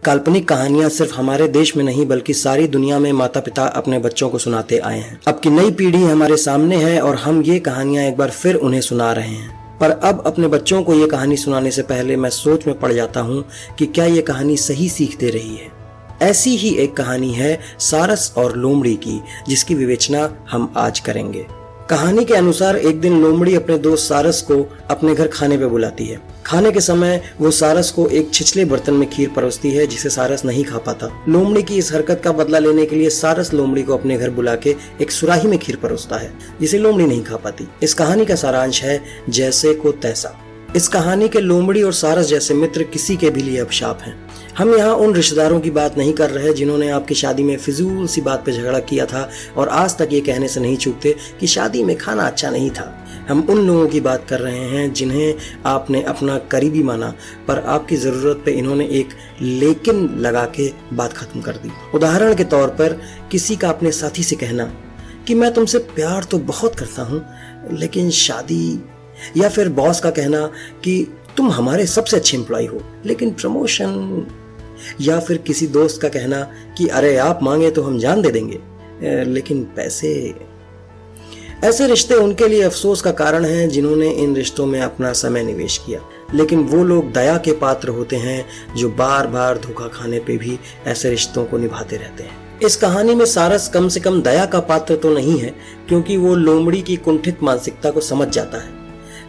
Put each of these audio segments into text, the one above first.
काल्पनिक कहानियां सिर्फ हमारे देश में नहीं बल्कि सारी दुनिया में माता पिता अपने बच्चों को सुनाते आए हैं। अब की नई पीढ़ी हमारे सामने है और हम ये कहानियां एक बार फिर उन्हें सुना रहे हैं। पर अब अपने बच्चों को ये कहानी सुनाने से पहले मैं सोच में पड़ जाता हूँ कि क्या ये कहानी सही सीख दे रही है। ऐसी ही एक कहानी है सारस और लोमड़ी की, जिसकी विवेचना हम आज करेंगे। कहानी के अनुसार एक दिन लोमड़ी अपने दोस्त सारस को अपने घर खाने पे बुलाती है। खाने के समय वो सारस को एक छिछले बर्तन में खीर परोसती है जिसे सारस नहीं खा पाता। लोमड़ी की इस हरकत का बदला लेने के लिए सारस लोमड़ी को अपने घर बुला के एक सुराही में खीर परोसता है जिसे लोमड़ी नहीं खा पाती। इस कहानी का सारांश है जैसे को तैसा। इस कहानी के लोमड़ी और सारस जैसे मित्र किसी के भी लिए अभिशाप हैं। हम यहाँ उन रिश्तेदारों की बात नहीं कर रहे जिन्होंने आपकी शादी में फिजूल सी बात पे झगड़ा किया था और आज तक ये कहने से नहीं चूकते कि शादी में खाना अच्छा नहीं था। हम उन लोगों की बात कर रहे हैं जिन्हें आपने अपना करीबी माना पर आपकी जरूरत पे इन्होंने एक लेकिन लगा के बात खत्म कर दी। उदाहरण के तौर पर किसी का अपने साथी से कहना कि मैं तुमसे प्यार तो बहुत करता हूँ लेकिन शादी, या फिर बॉस का कहना कि तुम हमारे सबसे अच्छे एम्प्लॉय हो लेकिन प्रमोशन, या फिर किसी दोस्त का कहना कि अरे आप मांगे तो हम जान दे देंगे लेकिन पैसे। ऐसे रिश्ते उनके लिए अफसोस का कारण हैं जिन्होंने इन रिश्तों में अपना समय निवेश किया, लेकिन वो लोग दया के पात्र होते हैं जो बार बार धोखा खाने पे भी ऐसे रिश्तों को निभाते रहते हैं। इस कहानी में सारस कम से कम दया का पात्र तो नहीं है क्योंकि वो लोमड़ी की कुंठित मानसिकता को समझ जाता है,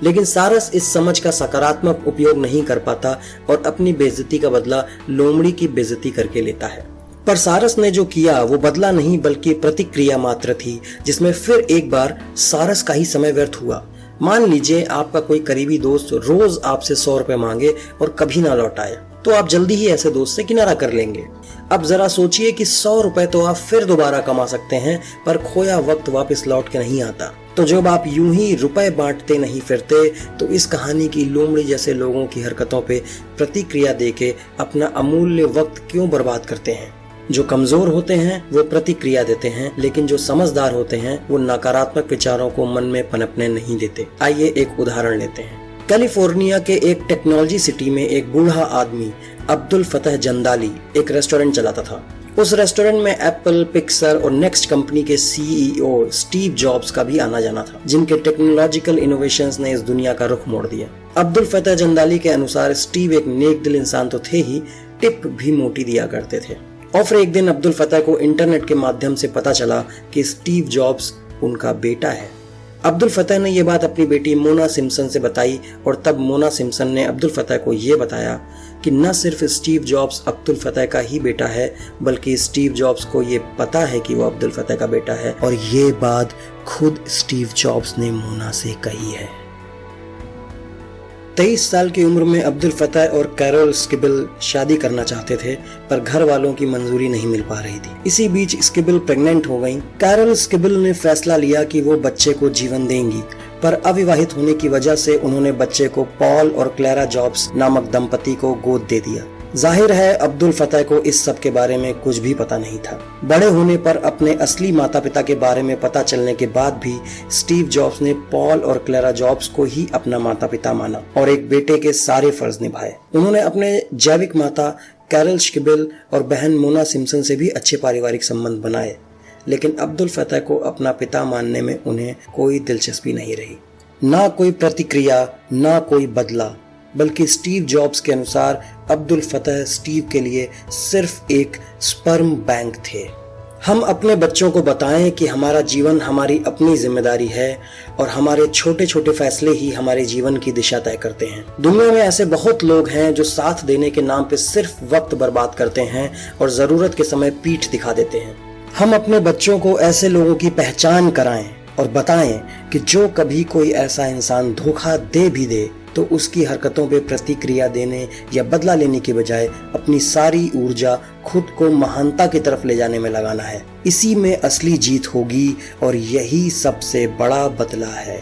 लेकिन सारस इस समझ का सकारात्मक उपयोग नहीं कर पाता और अपनी बेइज्जती का बदला लोमड़ी की बेइज्जती करके लेता है। पर सारस ने जो किया वो बदला नहीं बल्कि प्रतिक्रिया मात्र थी जिसमें फिर एक बार सारस का ही समय व्यर्थ हुआ। मान लीजिए आपका कोई करीबी दोस्त रोज आपसे 100 रुपए मांगे और कभी ना लौटाए, तो आप जल्दी ही ऐसे दोस्त से किनारा कर लेंगे। अब जरा सोचिए कि 100 रुपए तो आप फिर दोबारा कमा सकते हैं पर खोया वक्त वापस लौट के नहीं आता। तो जब आप यूं ही रुपए बांटते नहीं फिरते तो इस कहानी की लोमड़ी जैसे लोगों की हरकतों पे प्रतिक्रिया देके अपना अमूल्य वक्त क्यों बर्बाद करते हैं। जो कमजोर होते हैं वो प्रतिक्रिया देते हैं, लेकिन जो समझदार होते हैं वो नकारात्मक विचारों को मन में पनपने नहीं देते। आइए एक उदाहरण लेते हैं। कैलिफोर्निया के एक टेक्नोलॉजी सिटी में एक बूढ़ा आदमी अब्दुल फतह जंदाली एक रेस्टोरेंट चलाता था। उस रेस्टोरेंट में एप्पल, पिक्सर और नेक्स्ट कंपनी के सीईओ स्टीव जॉब्स का भी आना जाना था, जिनके टेक्नोलॉजिकल इनोवेशंस ने इस दुनिया का रुख मोड़ दिया। अब्दुल फतह जंदाली के अनुसार स्टीव एक नेक दिल इंसान तो थे ही, टिप भी मोटी दिया करते थे। और फिर एक दिन अब्दुल फतह को इंटरनेट के माध्यम से पता चला कि स्टीव जॉब्स उनका बेटा है। अब्दुल फतह ने यह बात अपनी बेटी मोना सिम्पसन से बताई और तब मोना सिम्पसन ने अब्दुल फतह को यह बताया कि न सिर्फ स्टीव जॉब्स अब्दुल फतह का ही बेटा है बल्कि स्टीव जॉब्स को ये पता है कि वो अब्दुल फतह का बेटा है, और ये बात खुद स्टीव जॉब्स ने मोना से कही है। 23 साल की उम्र में अब्दुल फतह और कैरोल स्किबिल शादी करना चाहते थे पर घर वालों की मंजूरी नहीं मिल पा रही थी। इसी बीच स्किबिल प्रेग्नेंट हो गईं। कैरोल स्किबिल ने फैसला लिया कि वो बच्चे को जीवन देंगी, पर अविवाहित होने की वजह से उन्होंने बच्चे को पॉल और क्लेरा जॉब्स नामक दंपति को गोद दे दिया। जाहिर है अब्दुल फतह को इस सब के बारे में कुछ भी पता नहीं था। बड़े होने पर अपने असली माता पिता के बारे में पता चलने के बाद भी स्टीव जॉब्स ने पॉल और क्लेरा जॉब्स को ही अपना माता पिता माना और एक बेटे के सारे फर्ज निभाए। उन्होंने अपने जैविक माता कैरोल स्किबिल और बहन मोना सिम्पसन से भी अच्छे पारिवारिक संबंध बनाए, लेकिन अब्दुल फतह को अपना पिता मानने में उन्हें कोई दिलचस्पी नहीं रही। ना कोई प्रतिक्रिया, ना कोई बदला, बल्कि स्टीव जॉब्स के अनुसार अब्दुल फतह स्टीव के लिए सिर्फ एक स्पर्म बैंक थे। हम अपने बच्चों को बताएं कि हमारा जीवन हमारी अपनी जिम्मेदारी है और हमारे छोटे छोटे फैसले ही हमारे जीवन की दिशा तय करते हैं। दुनिया में ऐसे बहुत लोग हैं जो साथ देने के नाम पे सिर्फ वक्त बर्बाद करते हैं और जरूरत के समय पीठ दिखा देते हैं। हम अपने बच्चों को ऐसे लोगों की पहचान कराएं और बताएं कि जो कभी कोई ऐसा इंसान धोखा दे भी दे तो उसकी हरकतों पे प्रतिक्रिया देने या बदला लेने की बजाय अपनी सारी ऊर्जा खुद को महानता की तरफ ले जाने में लगाना है। इसी में असली जीत होगी और यही सबसे बड़ा बदला है।